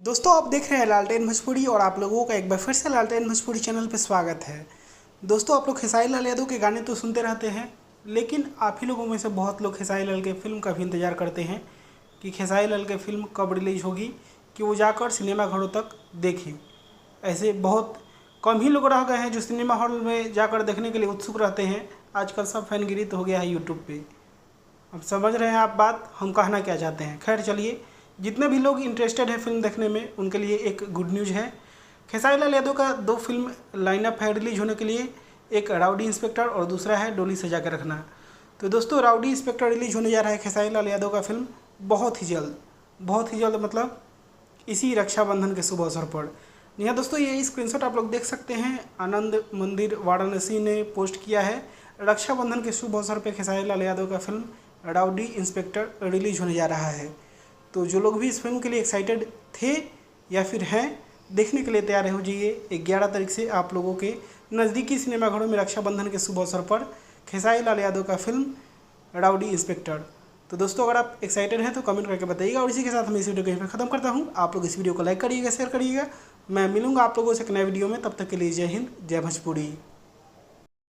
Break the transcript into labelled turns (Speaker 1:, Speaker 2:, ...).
Speaker 1: दोस्तों आप देख रहे हैं लालटेन भोजपुरी और आप लोगों का एक बार फिर से लालटेन भोजपुरी चैनल पर स्वागत है। दोस्तों आप लोग खेसारी लाल यादव के गाने तो सुनते रहते हैं, लेकिन आप ही लोगों में से बहुत लोग खेसारी लाल के फिल्म का भी इंतज़ार करते हैं कि खेसारी लाल की फ़िल्म कब रिलीज़ होगी कि वो जाकर सिनेमा घरों तक देखें। ऐसे बहुत कम ही लोग रह गए हैं जो सिनेमा हॉल में जाकर देखने के लिए उत्सुक रहते हैं। आजकल सब फैनगिरी तो हो गया है यूट्यूब पर। अब समझ रहे हैं आप बात हम कहना क्या चाहते हैं। खैर चलिए, जितने भी लोग इंटरेस्टेड है फिल्म देखने में उनके लिए एक गुड न्यूज़ है। खेसारी लाल यादव का 2 फिल्म लाइनअप है रिलीज होने के लिए, एक राउडी इंस्पेक्टर और दूसरा है डोली सजा के रखना। तो दोस्तों राउडी इंस्पेक्टर रिलीज होने जा रहा है खेसारी लाल यादव का फिल्म बहुत ही जल्द मतलब इसी रक्षाबंधन के शुभ अवसर पर। यहाँ दोस्तों ये स्क्रीनशॉट आप लोग देख सकते हैं, आनंद मंदिर वाराणसी ने पोस्ट किया है। रक्षाबंधन के शुभ अवसर पर खेसारी लाल यादव का फिल्म राउडी इंस्पेक्टर रिलीज होने जा रहा है। तो जो लोग भी इस फिल्म के लिए एक्साइटेड थे या फिर हैं, देखने के लिए तैयार हो जाइए। 11 तारीख से आप लोगों के नज़दीकी सिनेमाघरों में रक्षाबंधन के शुभ अवसर पर खेसारी लाल यादव का फिल्म राउडी इंस्पेक्टर। तो दोस्तों अगर आप एक्साइटेड हैं तो कमेंट करके बताइएगा। और इसी के साथ मैं इस वीडियो को यहीं पर ख़त्म करता हूँ। आप लोग इस वीडियो को लाइक करिएगा, शेयर करिएगा। मैं मिलूंगा आप लोगों से एक नए वीडियो में। तब तक के लिए जय हिंद, जय भोजपुरी।